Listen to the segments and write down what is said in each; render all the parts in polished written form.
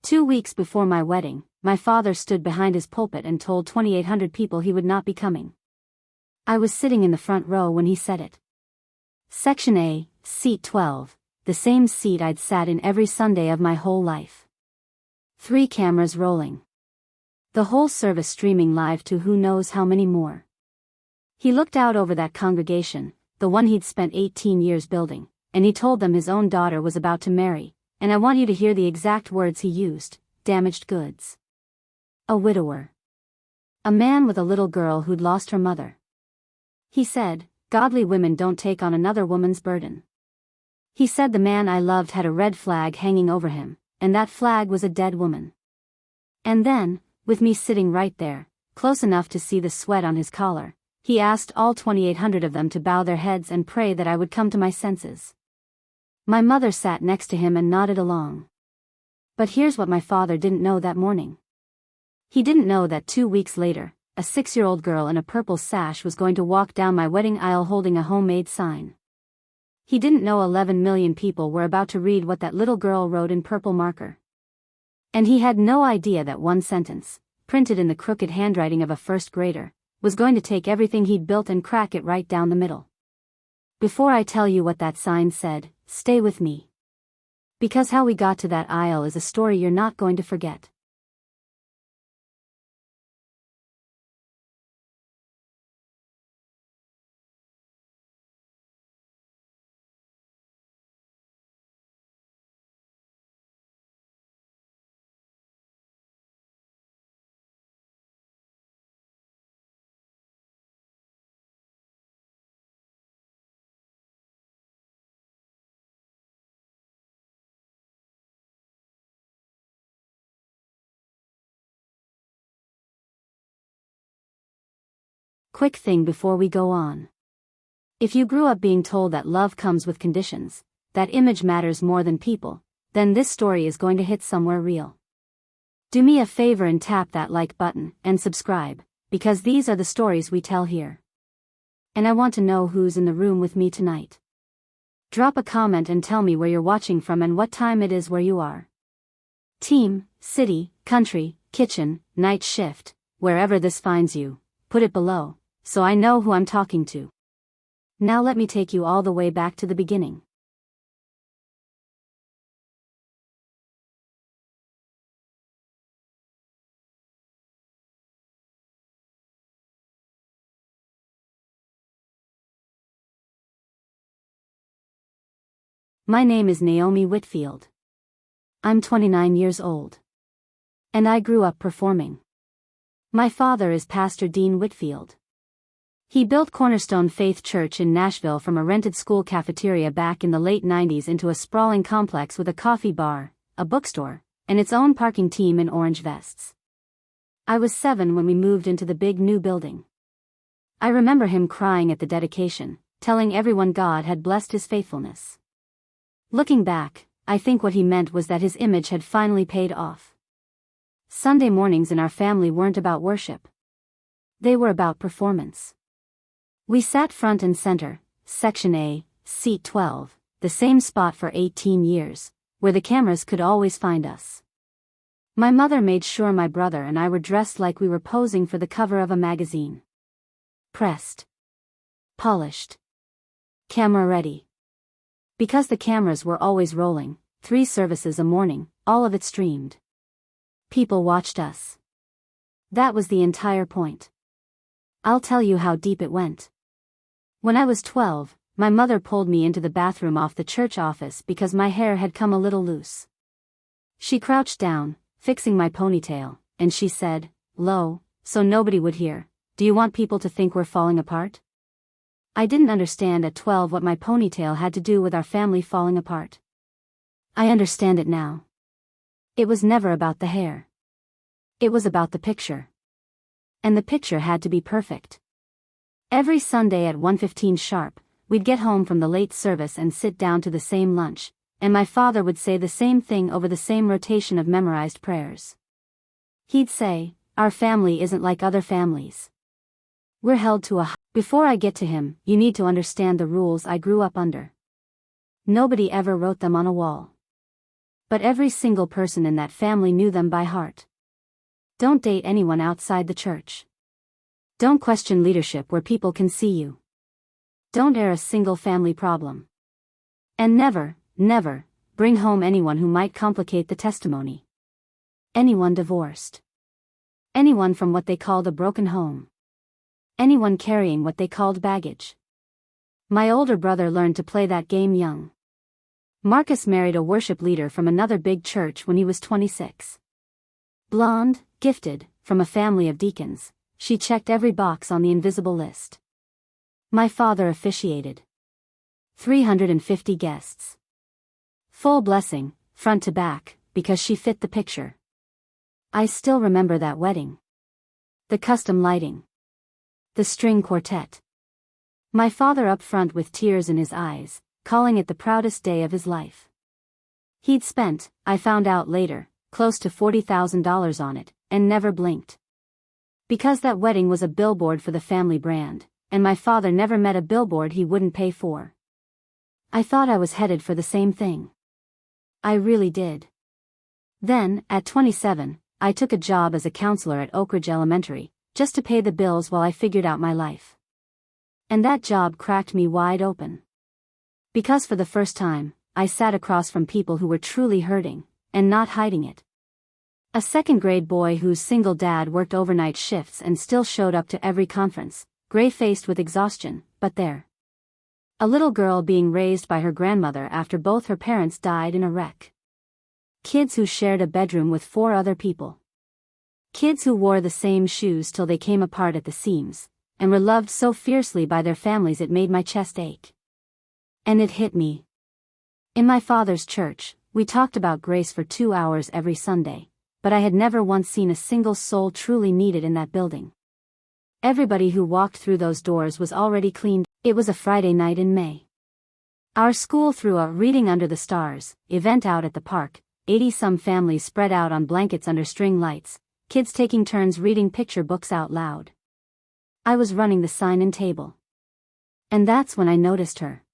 2 weeks before my wedding, my father stood behind his pulpit and told 2,800 people he would not be coming. I was sitting in the front row when he said it. Section A, seat 12, the same seat I'd sat in every Sunday of my whole life. 3 cameras rolling. The whole service streaming live to who knows how many more. He looked out over that congregation, the one he'd spent 18 years building, and he told them his own daughter was about to marry, and I want you to hear the exact words he used: damaged goods. A widower. A man with a little girl who'd lost her mother. He said, godly women don't take on another woman's burden. He said the man I loved had a red flag hanging over him, and that flag was a dead woman. And then, with me sitting right there, close enough to see the sweat on his collar, he asked all 2,800 of them to bow their heads and pray that I would come to my senses. My mother sat next to him and nodded along. But here's what my father didn't know that morning. He didn't know that 2 weeks later, a 6-year-old girl in a purple sash was going to walk down my wedding aisle holding a homemade sign. He didn't know 11 million people were about to read what that little girl wrote in purple marker. And he had no idea that one sentence, printed in the crooked handwriting of a first grader, was going to take everything he'd built and crack it right down the middle. Before I tell you what that sign said, stay with me. Because how we got to that aisle is a story you're not going to forget. Quick thing before we go on. If you grew up being told that love comes with conditions, that image matters more than people, then this story is going to hit somewhere real. Do me a favor and tap that like button and subscribe, because these are the stories we tell here. And I want to know who's in the room with me tonight. Drop a comment and tell me where you're watching from and what time it is where you are. Team, city, country, kitchen, night shift, wherever this finds you, put it below, so I know who I'm talking to. Now let me take you all the way back to the beginning. My name is Naomi Whitfield. I'm 29 years old. And I grew up performing. My father is Pastor Dean Whitfield. He built Cornerstone Faith Church in Nashville from a rented school cafeteria back in the late 90s into a sprawling complex with a coffee bar, a bookstore, and its own parking team in orange vests. I was 7 when we moved into the big new building. I remember him crying at the dedication, telling everyone God had blessed his faithfulness. Looking back, I think what he meant was that his image had finally paid off. Sunday mornings in our family weren't about worship. They were about performance. We sat front and center, Section A, seat 12, the same spot for 18 years, where the cameras could always find us. My mother made sure my brother and I were dressed like we were posing for the cover of a magazine. Pressed. Polished. Camera ready. Because the cameras were always rolling, 3 services a morning, all of it streamed. People watched us. That was the entire point. I'll tell you how deep it went. When I was 12, my mother pulled me into the bathroom off the church office because my hair had come a little loose. She crouched down, fixing my ponytail, and she said, "Low, so nobody would hear, do you want people to think we're falling apart?" I didn't understand at 12 what my ponytail had to do with our family falling apart. I understand it now. It was never about the hair. It was about the picture. And the picture had to be perfect. Every Sunday at 1:15 sharp, we'd get home from the late service and sit down to the same lunch, and my father would say the same thing over the same rotation of memorized prayers. He'd say, "Our family isn't like other families. We're held to a Before I get to him, you need to understand the rules I grew up under. Nobody ever wrote them on a wall. But every single person in that family knew them by heart. Don't date anyone outside the church. Don't question leadership where people can see you. Don't air a single family problem. And never, never, bring home anyone who might complicate the testimony. Anyone divorced. Anyone from what they called a broken home. Anyone carrying what they called baggage. My older brother learned to play that game young. Marcus married a worship leader from another big church when he was 26. Blonde, gifted, from a family of deacons, she checked every box on the invisible list. My father officiated. 350 guests. Full blessing, front to back, because she fit the picture. I still remember that wedding. The custom lighting. The string quartet. My father up front with tears in his eyes, calling it the proudest day of his life. He'd spent, I found out later, close to $40,000 on it, and never blinked. Because that wedding was a billboard for the family brand, and my father never met a billboard he wouldn't pay for. I thought I was headed for the same thing. I really did. Then, at 27, I took a job as a counselor at Oak Ridge Elementary, just to pay the bills while I figured out my life. And that job cracked me wide open. Because for the first time, I sat across from people who were truly hurting, and not hiding it. A second-grade boy whose single dad worked overnight shifts and still showed up to every conference, gray-faced with exhaustion, but there. A little girl being raised by her grandmother after both her parents died in a wreck. Kids who shared a bedroom with 4 other people. Kids who wore the same shoes till they came apart at the seams, and were loved so fiercely by their families it made my chest ache. And it hit me. In my father's church, we talked about grace for 2 hours every Sunday, but I had never once seen a single soul truly needed in that building. Everybody who walked through those doors was already cleaned. It was a Friday night in May. Our school threw a Reading Under the Stars event out at the park, 80-some families spread out on blankets under string lights, kids taking turns reading picture books out loud. I was running the sign-in table. And that's when I noticed her.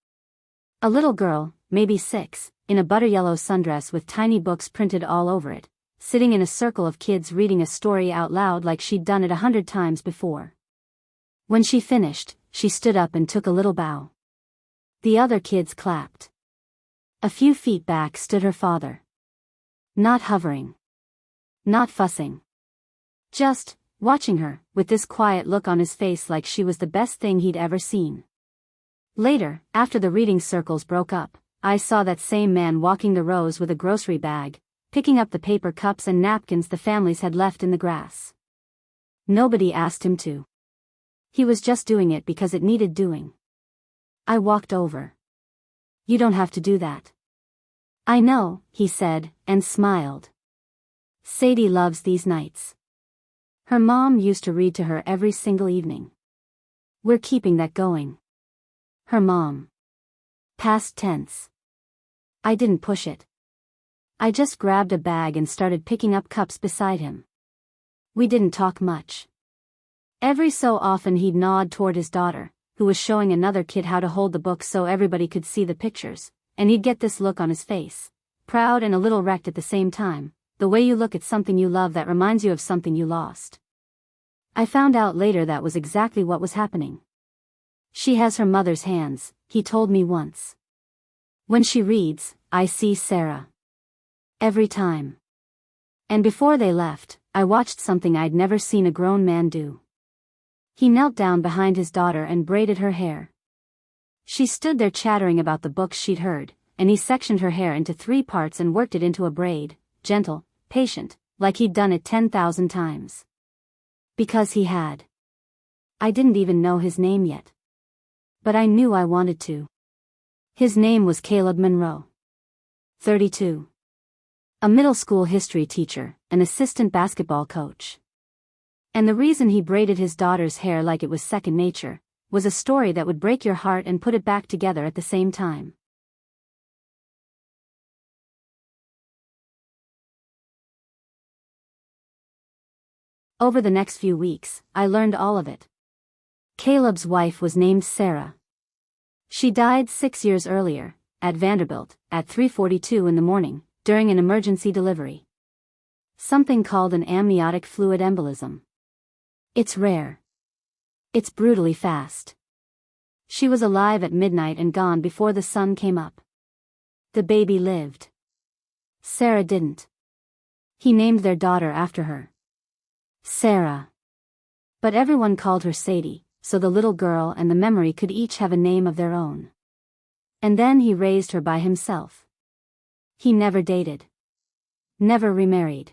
A little girl, maybe 6, in a butter-yellow sundress with tiny books printed all over it, sitting in a circle of kids reading a story out loud like she'd done it 100 times before. When she finished, she stood up and took a little bow. The other kids clapped. A few feet back stood her father. Not hovering. Not fussing. Just watching her, with this quiet look on his face like she was the best thing he'd ever seen. Later, after the reading circles broke up, I saw that same man walking the rows with a grocery bag, picking up the paper cups and napkins the families had left in the grass. Nobody asked him to. He was just doing it because it needed doing. I walked over. You don't have to do that. I know, he said, and smiled. Sadie loves these nights. Her mom used to read to her every single evening. We're keeping that going. Her mom. Past tense. I didn't push it. I just grabbed a bag and started picking up cups beside him. We didn't talk much. Every so often he'd nod toward his daughter, who was showing another kid how to hold the book so everybody could see the pictures, and he'd get this look on his face, proud and a little wrecked at the same time, the way you look at something you love that reminds you of something you lost. I found out later that was exactly what was happening. She has her mother's hands, he told me once. When she reads, I see Sarah. Every time. And before they left, I watched something I'd never seen a grown man do. He knelt down behind his daughter and braided her hair. She stood there chattering about the books she'd heard, and he sectioned her hair into 3 parts and worked it into a braid, gentle, patient, like he'd done it 10,000 times. Because he had. I didn't even know his name yet. But I knew I wanted to. His name was Caleb Monroe. 32. A middle school history teacher, an assistant basketball coach. And the reason he braided his daughter's hair like it was second nature, was a story that would break your heart and put it back together at the same time. Over the next few weeks, I learned all of it. Caleb's wife was named Sarah. She died 6 years earlier, at Vanderbilt, at 3:42 in the morning, during an emergency delivery. Something called an amniotic fluid embolism. It's rare. It's brutally fast. She was alive at midnight and gone before the sun came up. The baby lived. Sarah didn't. He named their daughter after her. Sarah. But everyone called her Sadie, so the little girl and the memory could each have a name of their own. And then he raised her by himself. He never dated. Never remarried.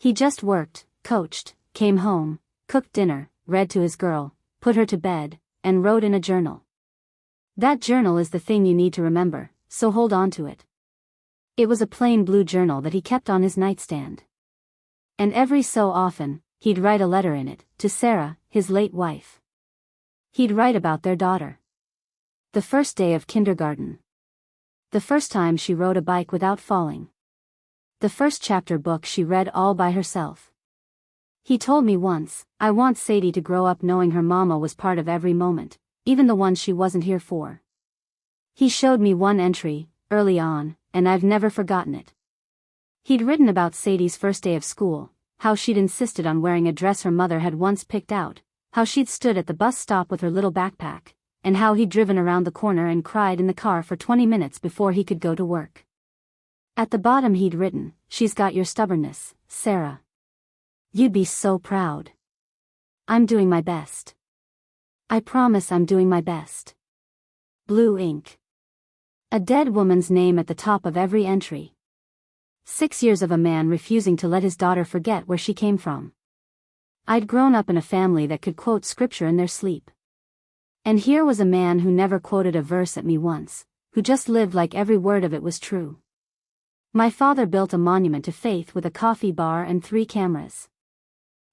He just worked, coached, came home, cooked dinner, read to his girl, put her to bed, and wrote in a journal. That journal is the thing you need to remember, so hold on to it. It was a plain blue journal that he kept on his nightstand. And every so often, he'd write a letter in it, to Sarah, his late wife. He'd write about their daughter. The first day of kindergarten. The first time she rode a bike without falling. The first chapter book she read all by herself. He told me once, I want Sadie to grow up knowing her mama was part of every moment, even the ones she wasn't here for. He showed me one entry, early on, and I've never forgotten it. He'd written about Sadie's first day of school, how she'd insisted on wearing a dress her mother had once picked out, how she'd stood at the bus stop with her little backpack, and how he'd driven around the corner and cried in the car for 20 minutes before he could go to work. At the bottom he'd written, "She's got your stubbornness, Sarah. You'd be so proud. I'm doing my best. I promise I'm doing my best." Blue ink. A dead woman's name at the top of every entry. 6 years of a man refusing to let his daughter forget where she came from. I'd grown up in a family that could quote scripture in their sleep. And here was a man who never quoted a verse at me once, who just lived like every word of it was true. My father built a monument to faith with a coffee bar and 3 cameras.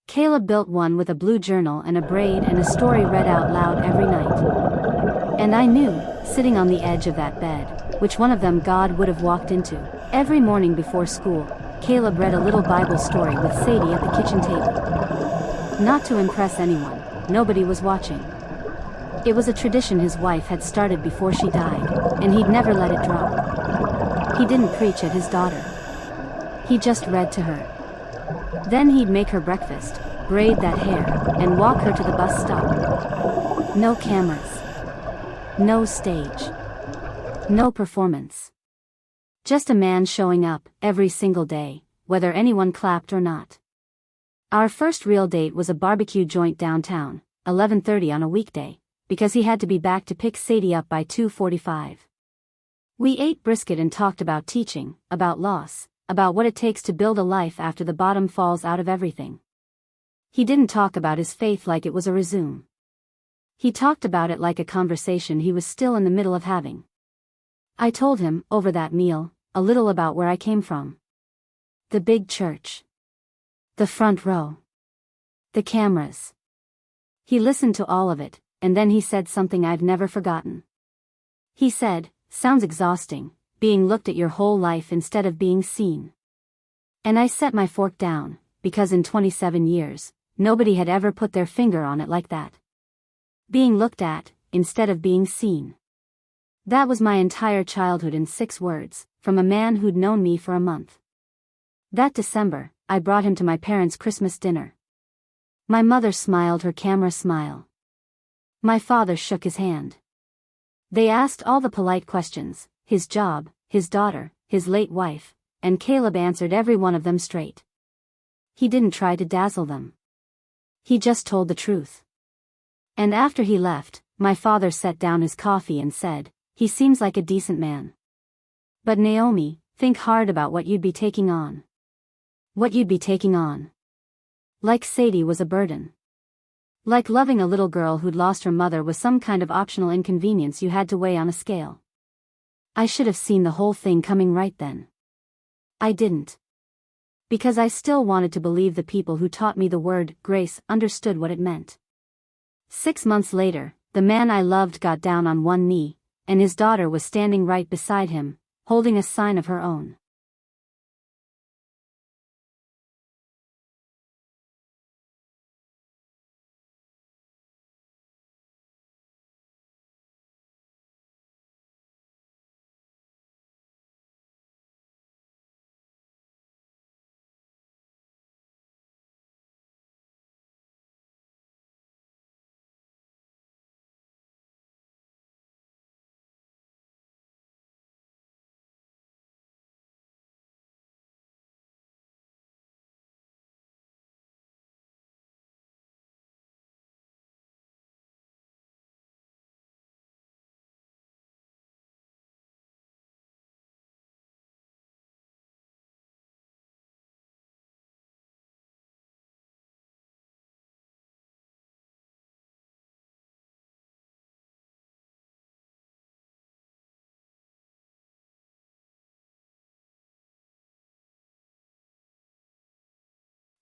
Caleb built one with a blue journal and a braid and a story read out loud every night. And I knew, sitting on the edge of that bed, which one of them God would have walked into. Every morning before school, Caleb read a little Bible story with Sadie at the kitchen table. Not to impress anyone, nobody was watching. It was a tradition his wife had started before she died, and he'd never let it drop. He didn't preach at his daughter. He just read to her. Then he'd make her breakfast, braid that hair, and walk her to the bus stop. No cameras. No stage. No performance. Just a man showing up, every single day, whether anyone clapped or not. Our first real date was a barbecue joint downtown, 11:30 on a weekday, because he had to be back to pick Sadie up by 2:45. We ate brisket and talked about teaching, about loss, about what it takes to build a life after the bottom falls out of everything. He didn't talk about his faith like it was a resume. He talked about it like a conversation he was still in the middle of having. I told him, over that meal, a little about where I came from. The big church. The front row. The cameras. He listened to all of it, and then he said something I've never forgotten. He said, "Sounds exhausting, being looked at your whole life instead of being seen." And I set my fork down, because in 27 years, nobody had ever put their finger on it like that. Being looked at, instead of being seen. That was my entire childhood in 6 words, from a man who'd known me for a month. That December, I brought him to my parents' Christmas dinner. My mother smiled her camera smile. My father shook his hand. They asked all the polite questions, his job, his daughter, his late wife, and Caleb answered every one of them straight. He didn't try to dazzle them. He just told the truth. And after he left, my father set down his coffee and said, "He seems like a decent man. But Naomi, think hard about what you'd be taking on. What you'd be taking on. Like Sadie was a burden. Like loving a little girl who'd lost her mother was some kind of optional inconvenience you had to weigh on a scale." I should have seen the whole thing coming right then. I didn't. Because I still wanted to believe the people who taught me the word grace understood what it meant. 6 months later, the man I loved got down on one knee, and his daughter was standing right beside him, holding a sign of her own.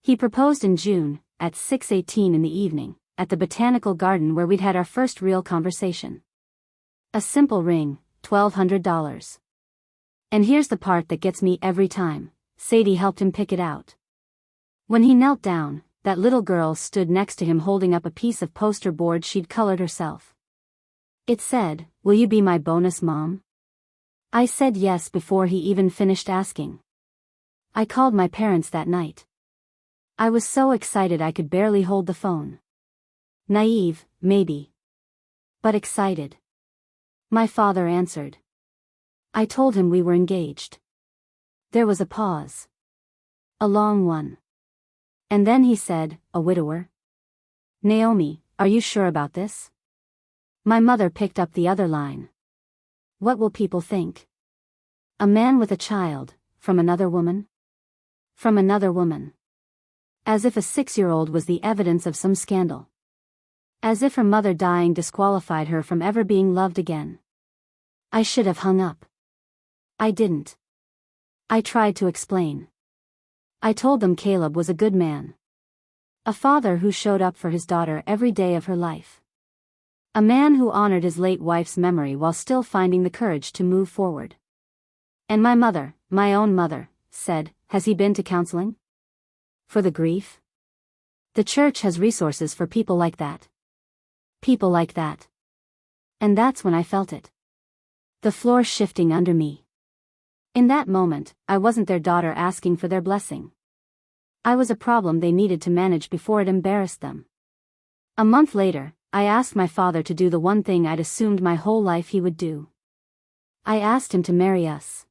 He proposed in June, at 6:18 in the evening, at the botanical garden where we'd had our first real conversation. A simple ring, $1,200. And here's the part that gets me every time. Sadie helped him pick it out. When he knelt down, that little girl stood next to him holding up a piece of poster board she'd colored herself. It said, "Will you be my bonus mom?" I said yes before he even finished asking. I called my parents that night. I was so excited I could barely hold the phone. Naive, maybe. But excited. My father answered. I told him we were engaged. There was a pause. A long one. And then he said, "A widower? Naomi, are you sure about this?" My mother picked up the other line. What will people think? A man with a child, from another woman? From another woman. As if a 6-year-old was the evidence of some scandal. As if her mother dying disqualified her from ever being loved again. I should have hung up. I didn't. I tried to explain. I told them Caleb was a good man. A father who showed up for his daughter every day of her life. A man who honored his late wife's memory while still finding the courage to move forward. And my mother, my own mother, said, "Has he been to counseling? For the grief? The church has resources for people like that. People like that." And that's when I felt it. The floor shifting under me. In that moment, I wasn't their daughter asking for their blessing. I was a problem they needed to manage before it embarrassed them. A month later, I asked my father to do the one thing I'd assumed my whole life he would do. I asked him to marry us.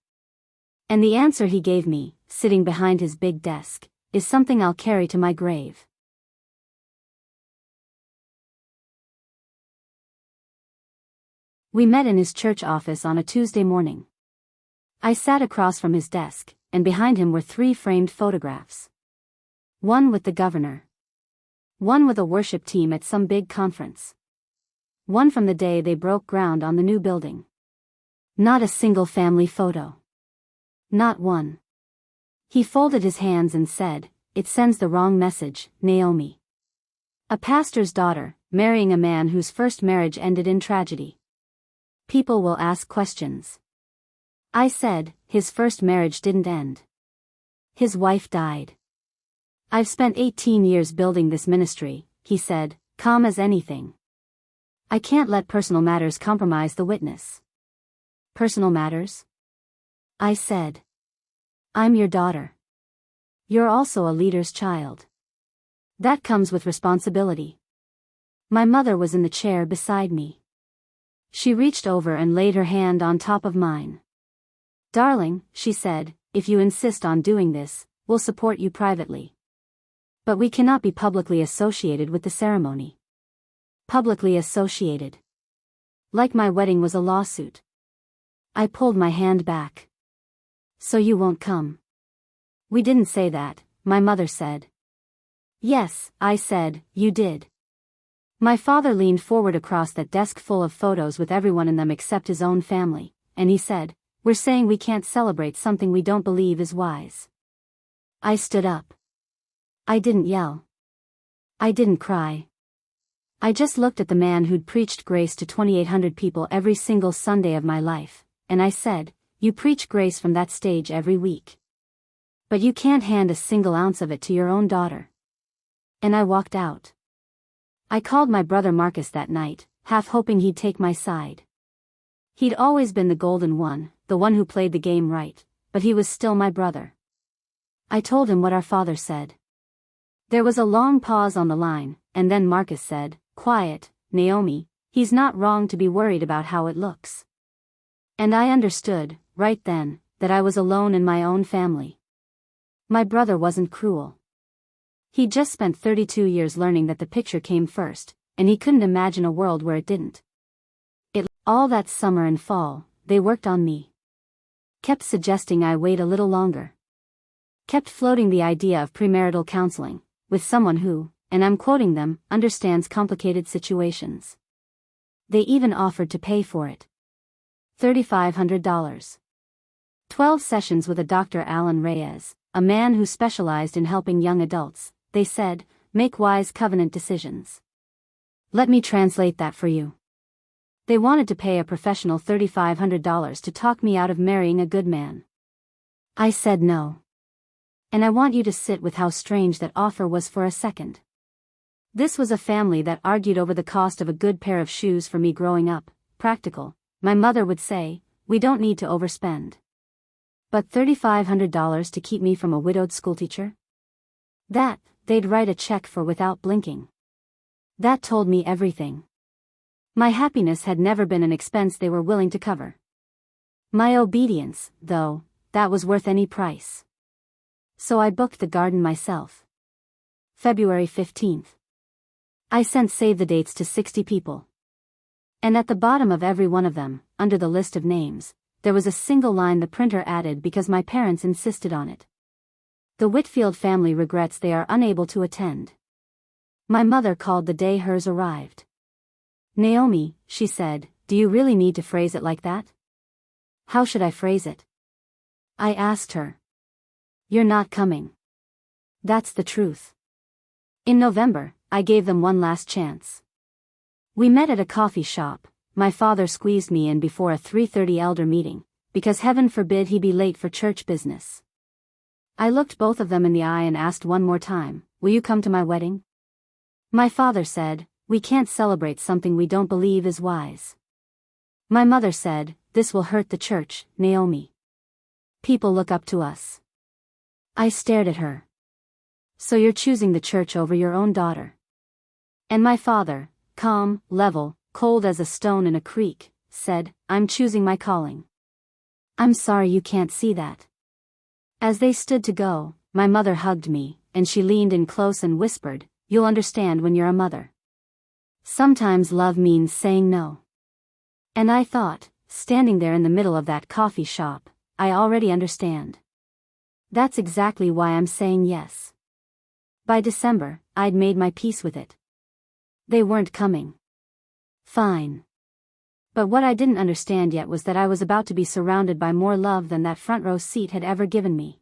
And the answer he gave me, sitting behind his big desk, is something I'll carry to my grave. We met in his church office on a Tuesday morning. I sat across from his desk, and behind him were 3 framed photographs. One with the governor. One with a worship team at some big conference. One from the day they broke ground on the new building. Not a single family photo. Not one. He folded his hands and said, "It sends the wrong message, Naomi. A pastor's daughter, marrying a man whose first marriage ended in tragedy. People will ask questions." I said, "His first marriage didn't end. His wife died." "I've spent 18 years building this ministry," he said, calm as anything. "I can't let personal matters compromise the witness." "Personal matters?" I said. "I'm your daughter. You're also a leader's child. That comes with responsibility." My mother was in the chair beside me. She reached over and laid her hand on top of mine. "Darling," she said, "if you insist on doing this, we'll support you privately. But we cannot be publicly associated with the ceremony." Publicly associated. Like my wedding was a lawsuit. I pulled my hand back. "So you won't come?" "We didn't say that," my mother said. "Yes," I said, "you did." My father leaned forward across that desk full of photos with everyone in them except his own family, and he said, "We're saying we can't celebrate something we don't believe is wise." I stood up. I didn't yell. I didn't cry. I just looked at the man who'd preached grace to 2,800 people every single Sunday of my life, and I said, "You preach grace from that stage every week. But you can't hand a single ounce of it to your own daughter." And I walked out. I called my brother Marcus that night, half hoping he'd take my side. He'd always been the golden one, the one who played the game right, but he was still my brother. I told him what our father said. There was a long pause on the line, and then Marcus said, "Quiet, Naomi, he's not wrong to be worried about how it looks." And I understood, right then, that I was alone in my own family. My brother wasn't cruel. He'd just spent 32 years learning that the picture came first, and he couldn't imagine a world where it didn't. All that summer and fall, they worked on me. Kept suggesting I wait a little longer. Kept floating the idea of premarital counseling, with someone who, and I'm quoting them, understands complicated situations. They even offered to pay for it. $3,500. 12 sessions with a Dr. Alan Reyes, a man who specialized in helping young adults, they said, make wise covenant decisions. Let me translate that for you. They wanted to pay a professional $3,500 to talk me out of marrying a good man. I said no. And I want you to sit with how strange that offer was for a second. This was a family that argued over the cost of a good pair of shoes for me growing up. Practical, my mother would say, we don't need to overspend. But $3,500 to keep me from a widowed schoolteacher? That, they'd write a check for without blinking. That told me everything. My happiness had never been an expense they were willing to cover. My obedience, though, that was worth any price. So I booked the garden myself. February 15th. I sent save the dates to 60 people. And at the bottom of every one of them, under the list of names, there was a single line the printer added because my parents insisted on it. The Whitfield family regrets they are unable to attend. My mother called the day hers arrived. Naomi, she said, do you really need to phrase it like that? How should I phrase it? I asked her. You're not coming. That's the truth. In November, I gave them one last chance. We met at a coffee shop. My father squeezed me in before a 3:30 elder meeting, because heaven forbid he be late for church business. I looked both of them in the eye and asked one more time, will you come to my wedding? My father said, we can't celebrate something we don't believe is wise. My mother said, this will hurt the church, Naomi. People look up to us. I stared at her. So you're choosing the church over your own daughter? And my father, calm, level, cold as a stone in a creek, said, I'm choosing my calling. I'm sorry you can't see that. As they stood to go, my mother hugged me, and she leaned in close and whispered, you'll understand when you're a mother. Sometimes love means saying no. And I thought, standing there in the middle of that coffee shop, I already understand. That's exactly why I'm saying yes. By December, I'd made my peace with it. They weren't coming. Fine. But what I didn't understand yet was that I was about to be surrounded by more love than that front row seat had ever given me.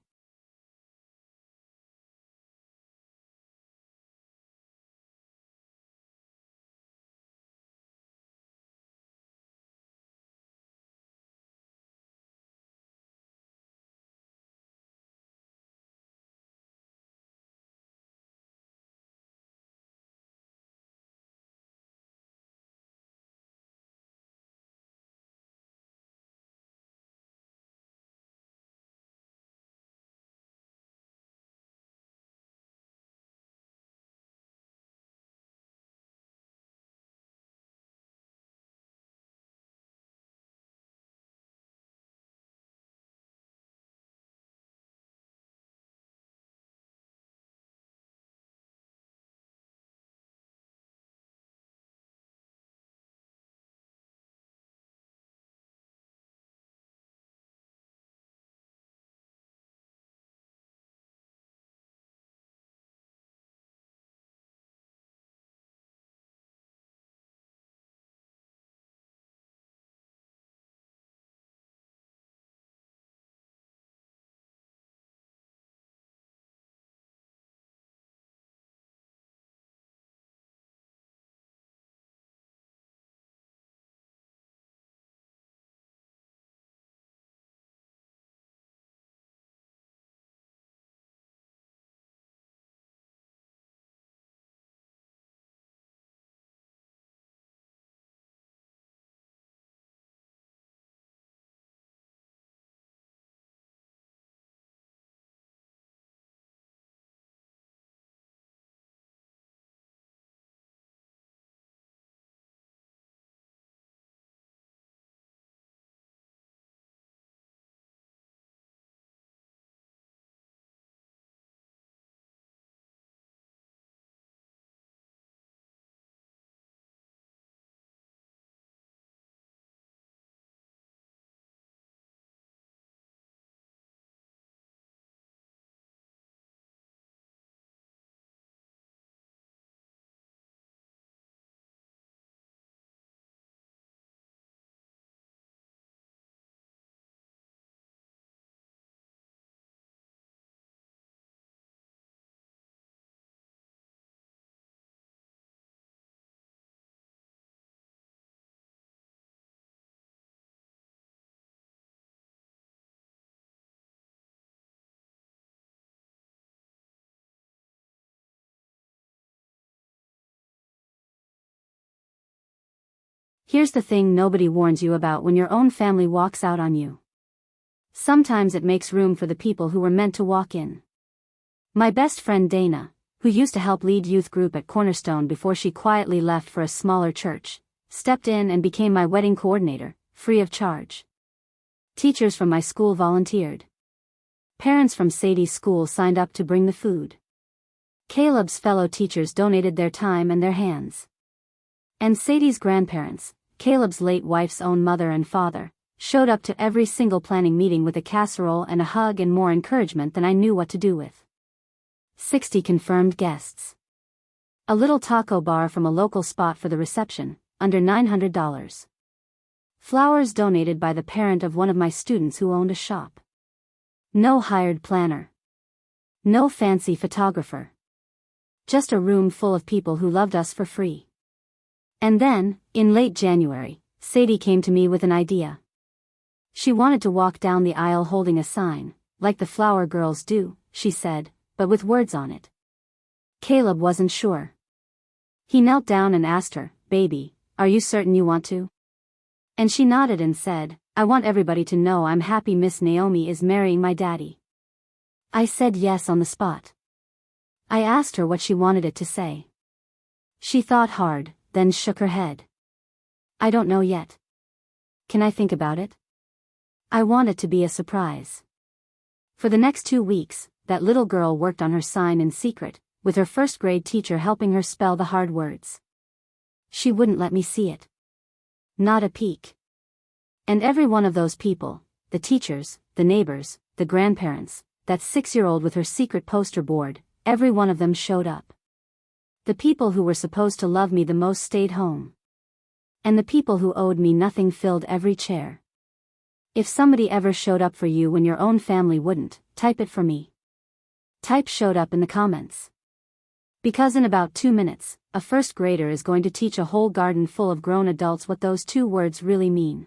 Here's the thing nobody warns you about when your own family walks out on you. Sometimes it makes room for the people who were meant to walk in. My best friend Dana, who used to help lead youth group at Cornerstone before she quietly left for a smaller church, stepped in and became my wedding coordinator, free of charge. Teachers from my school volunteered. Parents from Sadie's school signed up to bring the food. Caleb's fellow teachers donated their time and their hands. And Sadie's grandparents, Caleb's late wife's own mother and father, showed up to every single planning meeting with a casserole and a hug and more encouragement than I knew what to do with. 60 confirmed guests. A little taco bar from a local spot for the reception, under $900. Flowers donated by the parent of one of my students who owned a shop. No hired planner. No fancy photographer. Just a room full of people who loved us for free. And then, in late January, Sadie came to me with an idea. She wanted to walk down the aisle holding a sign, like the flower girls do, she said, but with words on it. Caleb wasn't sure. He knelt down and asked her, "Baby, are you certain you want to?" And she nodded and said, "I want everybody to know I'm happy Miss Naomi is marrying my daddy." I said yes on the spot. I asked her what she wanted it to say. She thought hard, then shook her head. "I don't know yet. Can I think about it?" I want it to be a surprise. For the next 2 weeks, that little girl worked on her sign in secret, with her first grade teacher helping her spell the hard words. She wouldn't let me see it. Not a peek. And every one of those people, the teachers, the neighbors, the grandparents, that 6-year-old with her secret poster board, every one of them showed up. The people who were supposed to love me the most stayed home. And the people who owed me nothing filled every chair. If somebody ever showed up for you when your own family wouldn't, type it for me. Type "showed up" in the comments. Because in about 2 minutes, a first grader is going to teach a whole garden full of grown adults what those 2 words really mean.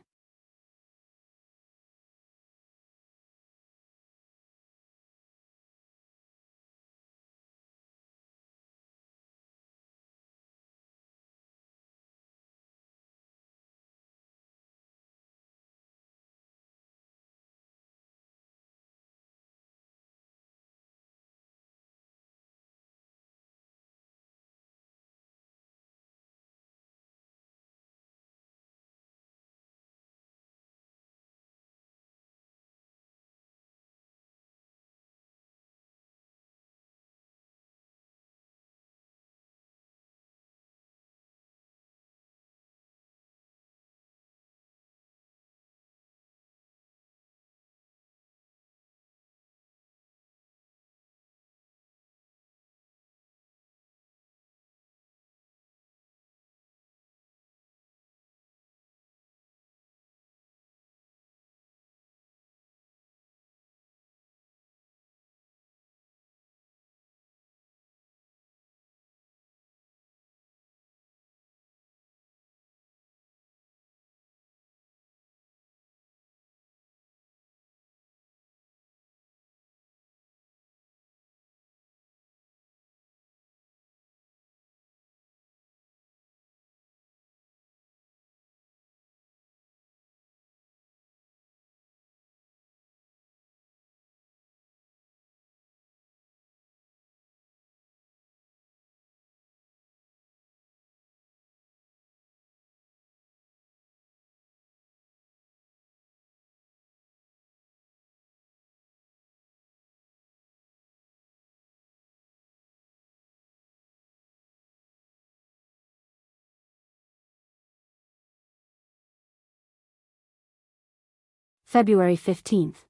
February 15th.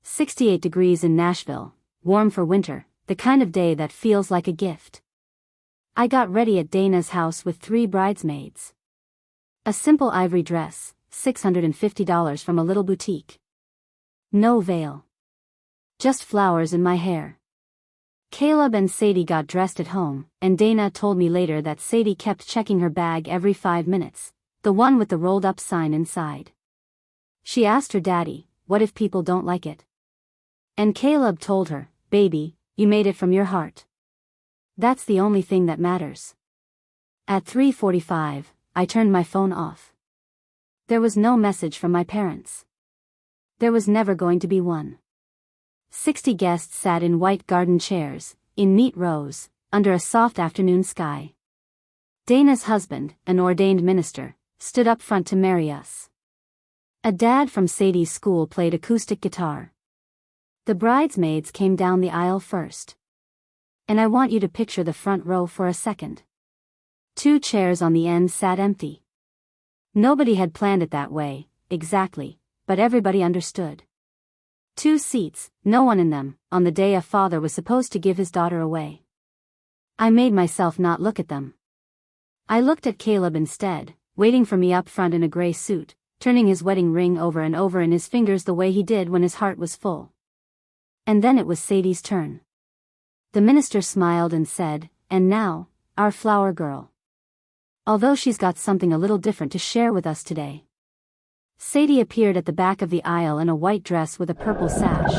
68 degrees in Nashville, warm for winter, the kind of day that feels like a gift. I got ready at Dana's house with 3 bridesmaids. A simple ivory dress, $650 from a little boutique. No veil. Just flowers in my hair. Caleb and Sadie got dressed at home, and Dana told me later that Sadie kept checking her bag every 5 minutes, the one with the rolled-up sign inside. She asked her daddy, "What if people don't like it?" And Caleb told her, "Baby, you made it from your heart. That's the only thing that matters." At 3:45, I turned my phone off. There was no message from my parents. There was never going to be one. 60 guests sat in white garden chairs, in neat rows, under a soft afternoon sky. Dana's husband, an ordained minister, stood up front to marry us. A dad from Sadie's school played acoustic guitar. The bridesmaids came down the aisle first. And I want you to picture the front row for a second. 2 chairs on the end sat empty. Nobody had planned it that way, exactly, but everybody understood. 2 seats, no one in them, on the day a father was supposed to give his daughter away. I made myself not look at them. I looked at Caleb instead, waiting for me up front in a gray suit, turning his wedding ring over and over in his fingers the way he did when his heart was full. And then it was Sadie's turn. The minister smiled and said, "And now, our flower girl. Although she's got something a little different to share with us today." Sadie appeared at the back of the aisle in a white dress with a purple sash.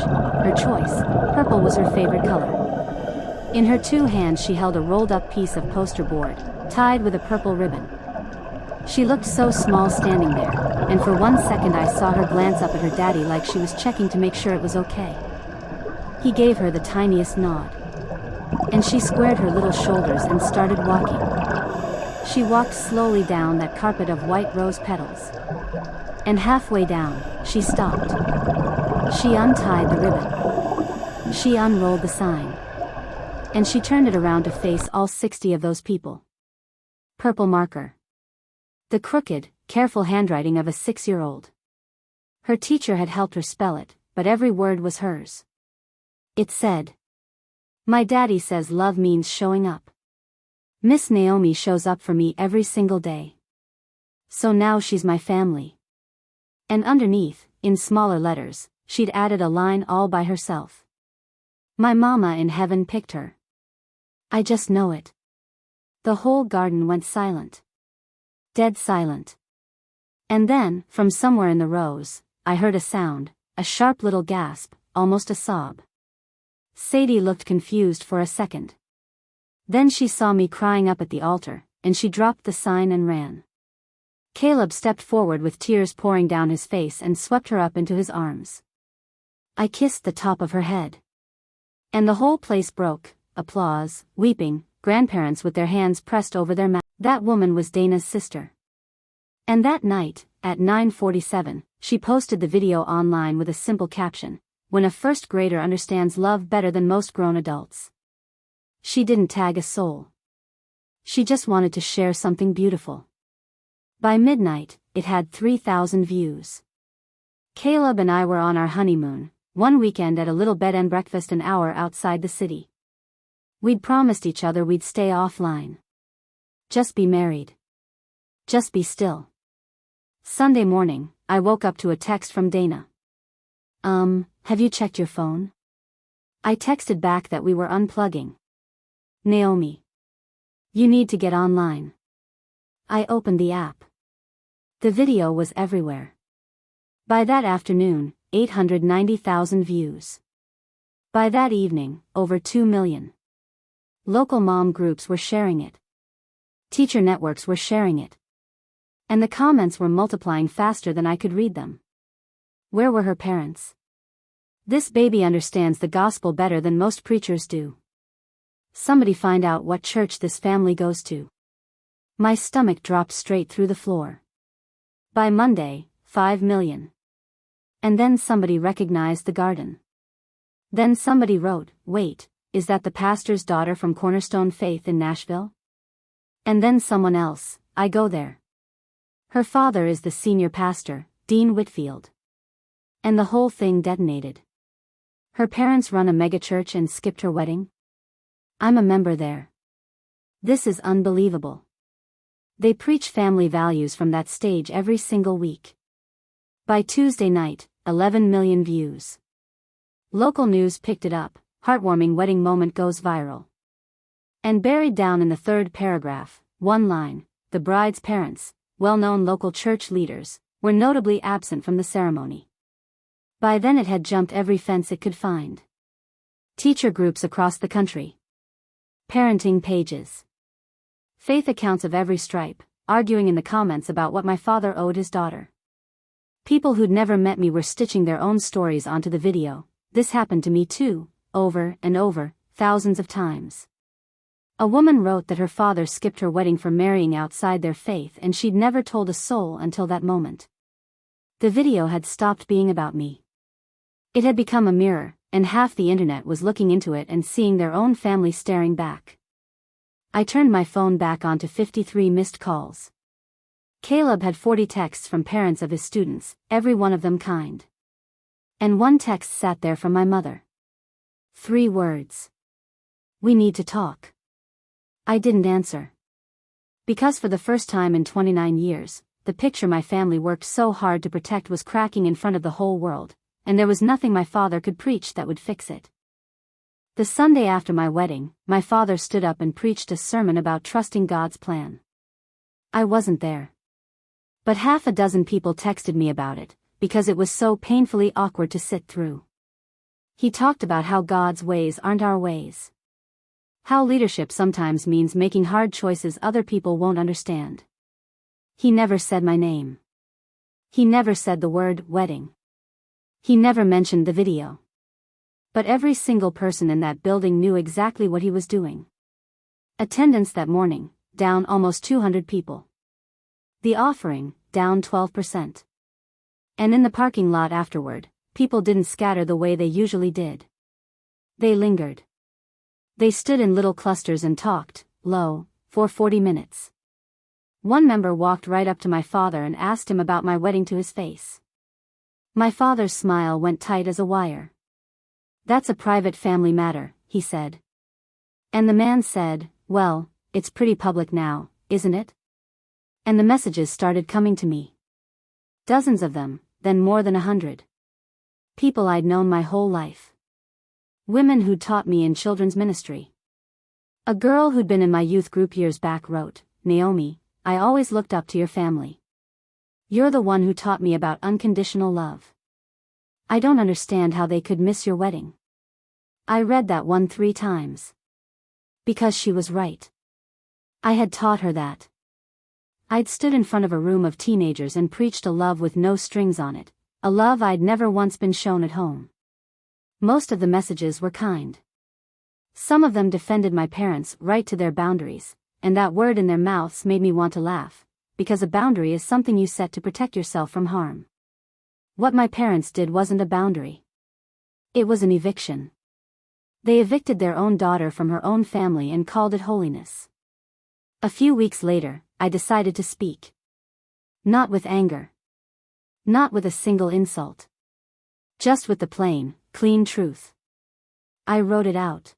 Her choice, purple was her favorite color. In her 2 hands she held a rolled-up piece of poster board, tied with a purple ribbon. She looked so small standing there, and for 1 second I saw her glance up at her daddy like she was checking to make sure it was okay. He gave her the tiniest nod. And she squared her little shoulders and started walking. She walked slowly down that carpet of white rose petals. And halfway down, she stopped. She untied the ribbon. She unrolled the sign. And she turned it around to face all 60 of those people. Purple marker. The crooked, careful handwriting of a 6-year-old. Her teacher had helped her spell it, but every word was hers. It said, "My daddy says love means showing up. Miss Naomi shows up for me every single day. So now she's my family." And underneath, in smaller letters, she'd added a line all by herself. "My mama in heaven picked her. I just know it." The whole garden went silent. Dead silent. And then, from somewhere in the rows, I heard a sound, a sharp little gasp, almost a sob. Sadie looked confused for a second. Then she saw me crying up at the altar, and she dropped the sign and ran. Caleb stepped forward with tears pouring down his face and swept her up into his arms. I kissed the top of her head. And the whole place broke, applause, weeping, grandparents with their hands pressed over their mouths. That woman was Dana's sister. And that night, at 9:47, she posted the video online with a simple caption, "When a first grader understands love better than most grown adults." She didn't tag a soul. She just wanted to share something beautiful. By midnight, it had 3,000 views. Caleb and I were on our honeymoon, one weekend at a little bed and breakfast an hour outside the city. We'd promised each other we'd stay offline. Just be married. Just be still. Sunday morning, I woke up to a text from Dana. Have you checked your phone?" I texted back that we were unplugging. "Naomi. You need to get online." I opened the app. The video was everywhere. By that afternoon, 890,000 views. By that evening, over 2 million. Local mom groups were sharing it. Teacher networks were sharing it. And the comments were multiplying faster than I could read them. Where were her parents? "This baby understands the gospel better than most preachers do. Somebody find out what church this family goes to." My stomach dropped straight through the floor. By Monday, 5 million. And then somebody recognized the garden. Then somebody wrote, "Wait, is that the pastor's daughter from Cornerstone Faith in Nashville?" And then someone else, "I go there. Her father is the senior pastor, Dean Whitfield." And the whole thing detonated. Her parents run a megachurch and skipped her wedding? I'm a member there. This is unbelievable. They preach family values from that stage every single week. By Tuesday night, 11 million views. Local news picked it up, heartwarming wedding moment goes viral. And buried down in the third paragraph, one line, the bride's parents, well-known local church leaders, were notably absent from the ceremony. By then it had jumped every fence it could find. Teacher groups across the country. Parenting pages. Faith accounts of every stripe, arguing in the comments about what my father owed his daughter. People who'd never met me were stitching their own stories onto the video. This happened to me too, over and over, thousands of times. A woman wrote that her father skipped her wedding for marrying outside their faith and she'd never told a soul until that moment. The video had stopped being about me. It had become a mirror, and half the internet was looking into it and seeing their own family staring back. I turned my phone back on to 53 missed calls. Caleb had 40 texts from parents of his students, every one of them kind. And one text sat there from my mother. 3 words. "We need to talk." I didn't answer. Because for the first time in 29 years, the picture my family worked so hard to protect was cracking in front of the whole world, and there was nothing my father could preach that would fix it. The Sunday after my wedding, my father stood up and preached a sermon about trusting God's plan. I wasn't there. But half a dozen people texted me about it, because it was so painfully awkward to sit through. He talked about how God's ways aren't our ways. How leadership sometimes means making hard choices other people won't understand. He never said my name. He never said the word wedding. He never mentioned the video. But every single person in that building knew exactly what he was doing. Attendance that morning, down almost 200 people. The offering, down 12%. And in the parking lot afterward, people didn't scatter the way they usually did. They lingered. They stood in little clusters and talked, low, for 40 minutes. One member walked right up to my father and asked him about my wedding to his face. My father's smile went tight as a wire. "That's a private family matter," he said. And the man said, "Well, it's pretty public now, isn't it?" And the messages started coming to me. Dozens of them, then more than 100. People I'd known my whole life. Women who'd taught me in children's ministry. A girl who'd been in my youth group years back wrote, "Naomi, I always looked up to your family. You're the one who taught me about unconditional love. I don't understand how they could miss your wedding." I read that one 3 times. Because she was right. I had taught her that. I'd stood in front of a room of teenagers and preached a love with no strings on it, a love I'd never once been shown at home. Most of the messages were kind. Some of them defended my parents' right to their boundaries, and that word in their mouths made me want to laugh, because a boundary is something you set to protect yourself from harm. What my parents did wasn't a boundary. It was an eviction. They evicted their own daughter from her own family and called it holiness. A few weeks later, I decided to speak. Not with anger. Not with a single insult. Just with the plain, clean truth. I wrote it out.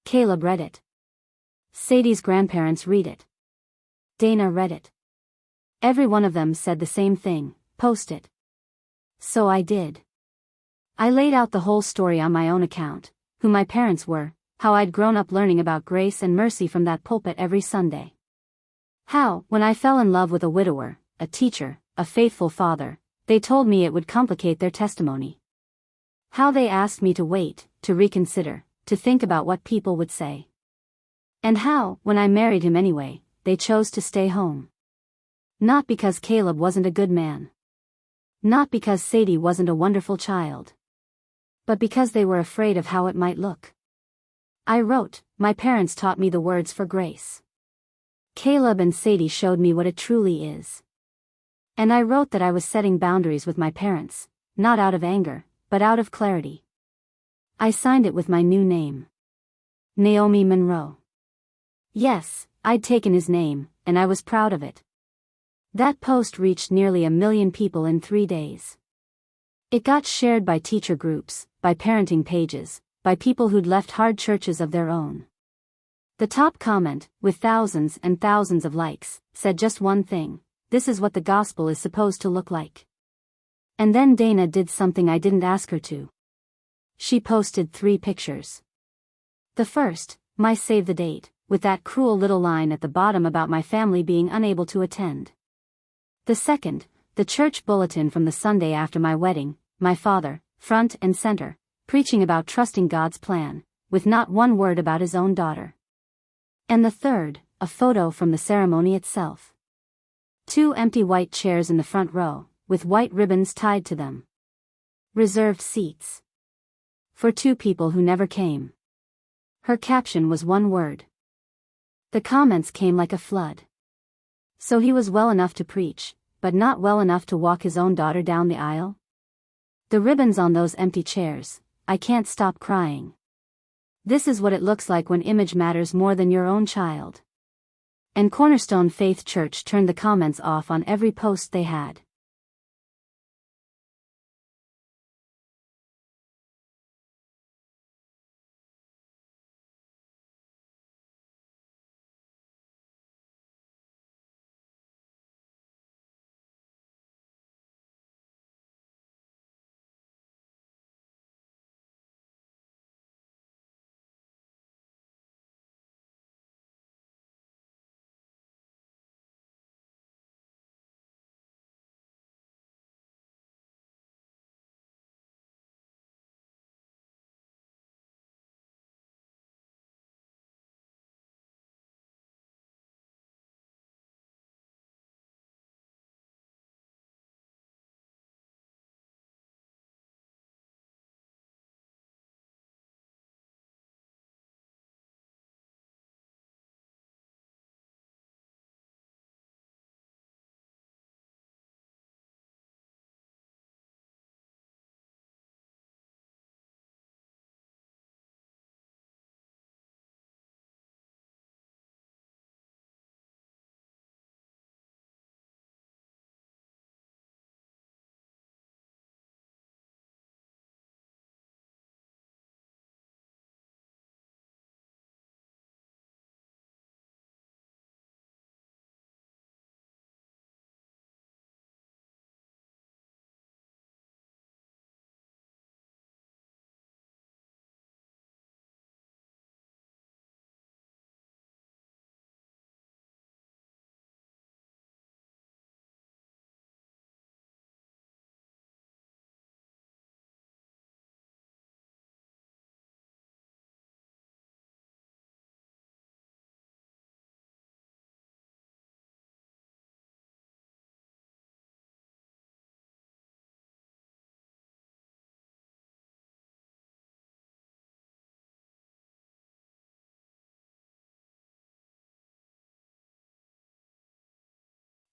Caleb read it. Sadie's grandparents read it. Dana read it. Every one of them said the same thing, "Post it." So I did. I laid out the whole story on my own account, who my parents were, how I'd grown up learning about grace and mercy from that pulpit every Sunday. How, when I fell in love with a widower, a teacher, a faithful father, they told me it would complicate their testimony. How they asked me to wait, to reconsider, to think about what people would say. And how, when I married him anyway, they chose to stay home. Not because Caleb wasn't a good man. Not because Sadie wasn't a wonderful child. But because they were afraid of how it might look. I wrote, my parents taught me the words for grace. Caleb and Sadie showed me what it truly is. And I wrote that I was setting boundaries with my parents, not out of anger, but out of clarity. I signed it with my new name. Naomi Monroe. Yes, I'd taken his name, and I was proud of it. That post reached nearly 1 million people in 3 days. It got shared by teacher groups, by parenting pages, by people who'd left hard churches of their own. The top comment, with thousands and thousands of likes, said just one thing: this is what the gospel is supposed to look like. And then Dana did something I didn't ask her to. She posted 3 pictures. The first, my save the date, with that cruel little line at the bottom about my family being unable to attend. The second, the church bulletin from the Sunday after my wedding, my father, front and center, preaching about trusting God's plan, with not one word about his own daughter. And the third, a photo from the ceremony itself. Two empty white chairs in the front row, with white ribbons tied to them. Reserved seats. For two people who never came. Her caption was one word. The comments came like a flood. So he was well enough to preach, but not well enough to walk his own daughter down the aisle? The ribbons on those empty chairs, I can't stop crying. This is what it looks like when image matters more than your own child. And Cornerstone Faith Church turned the comments off on every post they had.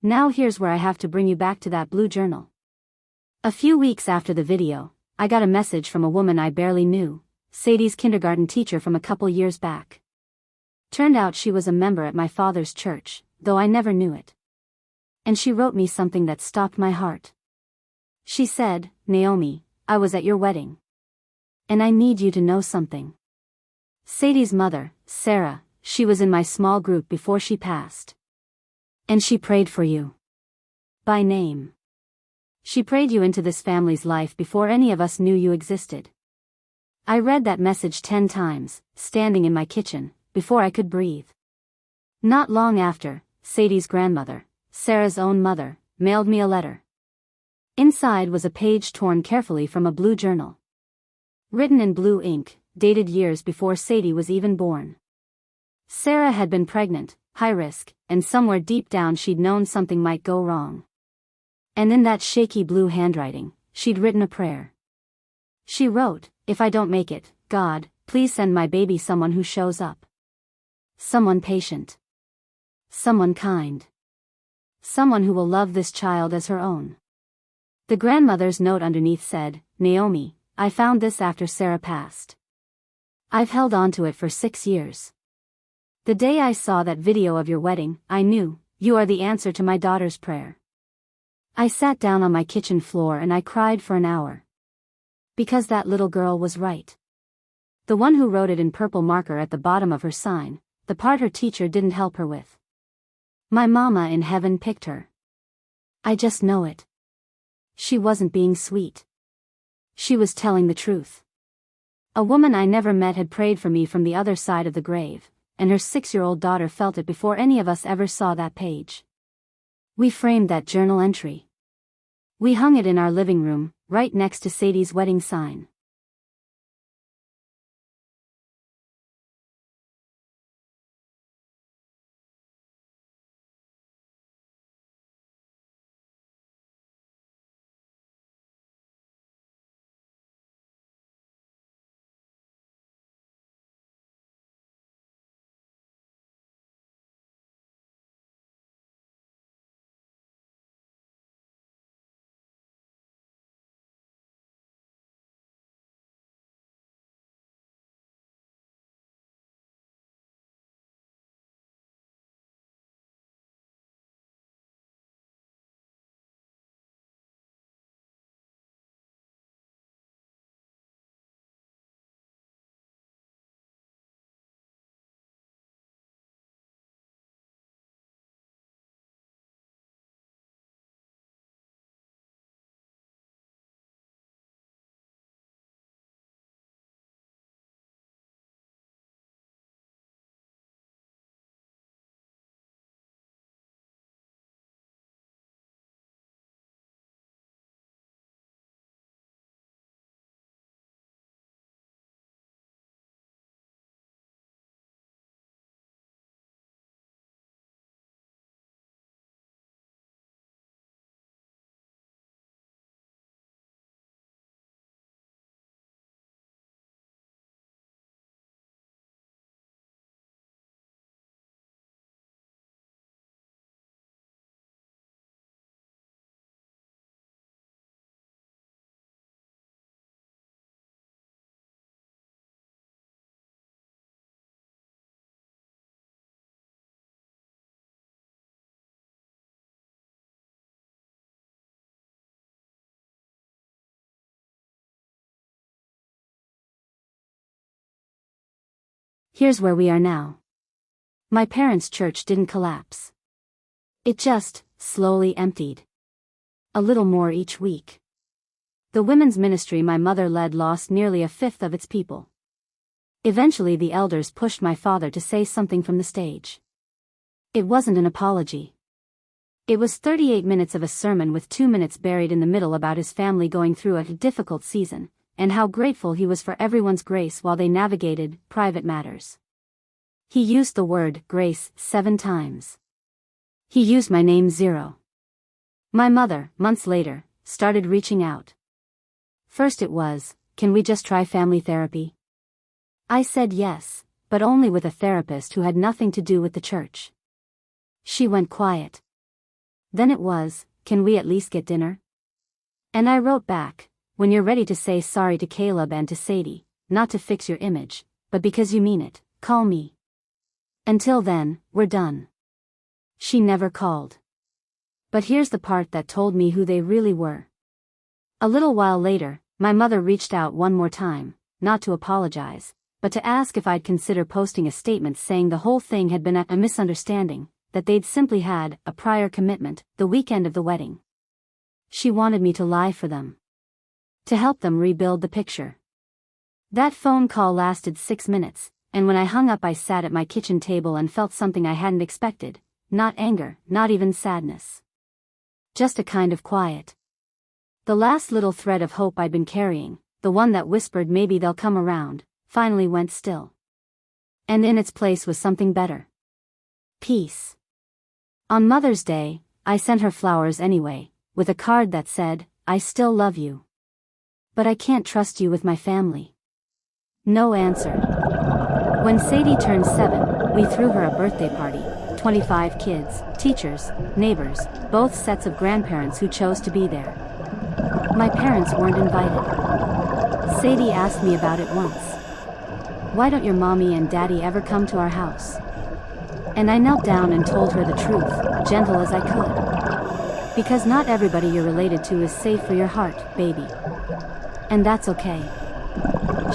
Now here's where I have to bring you back to that blue journal. A few weeks after the video, I got a message from a woman I barely knew, Sadie's kindergarten teacher from a couple years back. Turned out she was a member at my father's church, though I never knew it. And she wrote me something that stopped my heart. She said, "Naomi, I was at your wedding. And I need you to know something. Sadie's mother, Sarah, she was in my small group before she passed. And she prayed for you. By name. She prayed you into this family's life before any of us knew you existed." I read that message 10 times, standing in my kitchen, before I could breathe. Not long after, Sadie's grandmother, Sarah's own mother, mailed me a letter. Inside was a page torn carefully from a blue journal. Written in blue ink, dated years before Sadie was even born. Sarah had been pregnant, high risk, and somewhere deep down she'd known something might go wrong. And in that shaky blue handwriting, she'd written a prayer. She wrote, "If I don't make it, God, please send my baby someone who shows up. Someone patient. Someone kind. Someone who will love this child as her own." The grandmother's note underneath said, "Naomi, I found this after Sarah passed. I've held on to it for 6 years. The day I saw that video of your wedding, I knew, you are the answer to my daughter's prayer. I sat down on my kitchen floor and I cried for an hour. Because that little girl was right." The one who wrote it in purple marker at the bottom of her sign, the part her teacher didn't help her with. My mama in heaven picked her. I just know it. She wasn't being sweet. She was telling the truth. A woman I never met had prayed for me from the other side of the grave, and her 6-year-old daughter felt it before any of us ever saw that page. We framed that journal entry. We hung it in our living room, right next to Sadie's wedding sign. Here's where we are now. My parents' church didn't collapse. It just, slowly emptied. A little more each week. The women's ministry my mother led lost nearly a fifth of its people. Eventually the elders pushed my father to say something from the stage. It wasn't an apology. It was 38 minutes of a sermon with 2 minutes buried in the middle about his family going through a difficult season, and how grateful he was for everyone's grace while they navigated private matters. He used the word grace 7 times. He used my name 0. My mother, months later, started reaching out. First it was, can we just try family therapy? I said yes, but only with a therapist who had nothing to do with the church. She went quiet. Then it was, can we at least get dinner? And I wrote back, when you're ready to say sorry to Caleb and to Sadie, not to fix your image, but because you mean it, call me. Until then, we're done. She never called. But here's the part that told me who they really were. A little while later, my mother reached out one more time, not to apologize, but to ask if I'd consider posting a statement saying the whole thing had been a misunderstanding, that they'd simply had a prior commitment the weekend of the wedding. She wanted me to lie for them. To help them rebuild the picture. That phone call lasted 6 minutes, and when I hung up I sat at my kitchen table and felt something I hadn't expected, not anger, not even sadness. Just a kind of quiet. The last little thread of hope I'd been carrying, the one that whispered maybe they'll come around, finally went still. And in its place was something better. Peace. On Mother's Day, I sent her flowers anyway, with a card that said, I still love you. But I can't trust you with my family. No answer. When Sadie turned 7, we threw her a birthday party, 25 kids, teachers, neighbors, both sets of grandparents who chose to be there. My parents weren't invited. Sadie asked me about it once. Why don't your mommy and daddy ever come to our house? And I knelt down and told her the truth, gentle as I could. Because not everybody you're related to is safe for your heart, baby. And that's okay.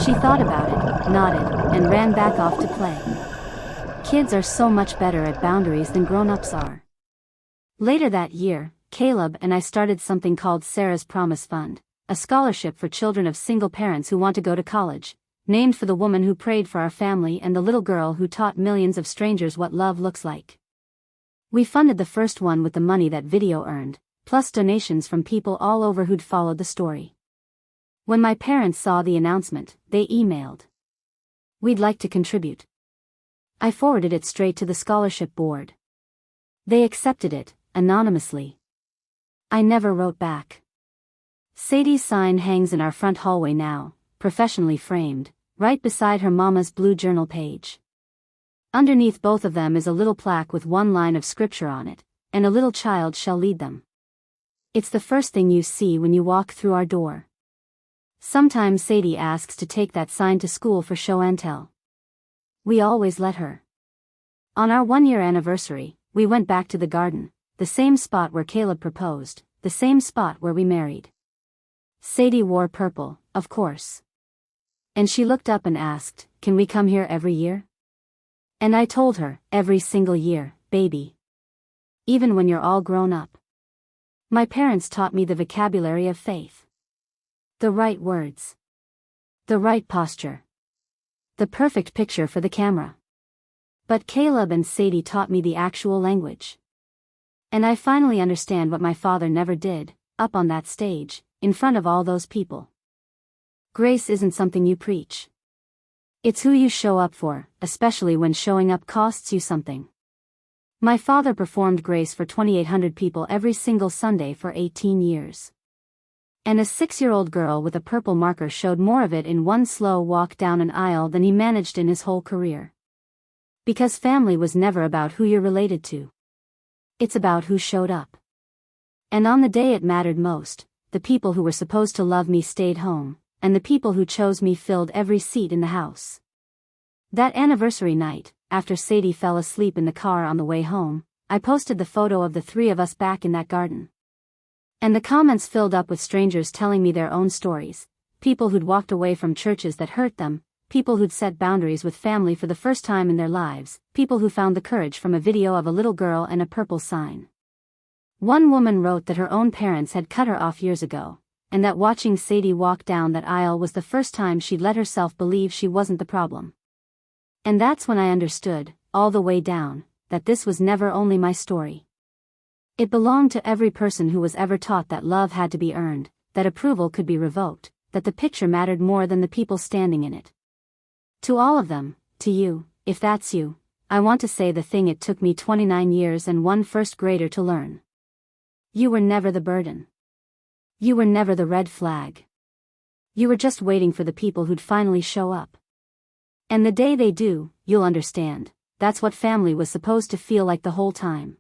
She thought about it, nodded, and ran back off to play. Kids are so much better at boundaries than grown-ups are. Later that year, Caleb and I started something called Sarah's Promise Fund, a scholarship for children of single parents who want to go to college, named for the woman who prayed for our family and the little girl who taught millions of strangers what love looks like. We funded the first one with the money that video earned, plus donations from people all over who'd followed the story. When my parents saw the announcement, they emailed. We'd like to contribute. I forwarded it straight to the scholarship board. They accepted it, anonymously. I never wrote back. Sadie's sign hangs in our front hallway now, professionally framed, right beside her mama's blue journal page. Underneath both of them is a little plaque with one line of scripture on it, and a little child shall lead them. It's the first thing you see when you walk through our door. Sometimes Sadie asks to take that sign to school for show and tell. We always let her. On our 1-year anniversary, we went back to the garden, the same spot where Caleb proposed, the same spot where we married. Sadie wore purple, of course. And she looked up and asked, can we come here every year? And I told her, every single year, baby. Even when you're all grown up. My parents taught me the vocabulary of faith. The right words. The right posture. The perfect picture for the camera. But Caleb and Sadie taught me the actual language. And I finally understand what my father never did, up on that stage, in front of all those people. Grace isn't something you preach. It's who you show up for, especially when showing up costs you something. My father performed grace for 2,800 people every single Sunday for 18 years. And a 6-year-old girl with a purple marker showed more of it in one slow walk down an aisle than he managed in his whole career. Because family was never about who you're related to. It's about who showed up. And on the day it mattered most, the people who were supposed to love me stayed home, and the people who chose me filled every seat in the house. That anniversary night, after Sadie fell asleep in the car on the way home, I posted the photo of the 3 of us back in that garden. And the comments filled up with strangers telling me their own stories, people who'd walked away from churches that hurt them, people who'd set boundaries with family for the first time in their lives, people who found the courage from a video of a little girl and a purple sign. One woman wrote that her own parents had cut her off years ago, and that watching Sadie walk down that aisle was the first time she'd let herself believe she wasn't the problem. And that's when I understood, all the way down, that this was never only my story. It belonged to every person who was ever taught that love had to be earned, that approval could be revoked, that the picture mattered more than the people standing in it. To all of them, to you, if that's you, I want to say the thing it took me 29 years and one first grader to learn. You were never the burden. You were never the red flag. You were just waiting for the people who'd finally show up. And the day they do, you'll understand, that's what family was supposed to feel like the whole time.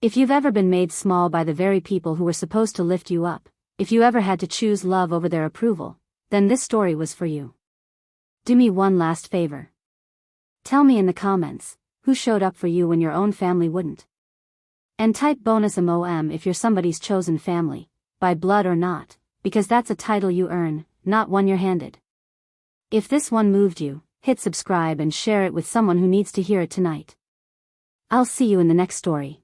If you've ever been made small by the very people who were supposed to lift you up, if you ever had to choose love over their approval, then this story was for you. Do me one last favor. Tell me in the comments, who showed up for you when your own family wouldn't? And type bonus MOM if you're somebody's chosen family, by blood or not, because that's a title you earn, not one you're handed. If this one moved you, hit subscribe and share it with someone who needs to hear it tonight. I'll see you in the next story.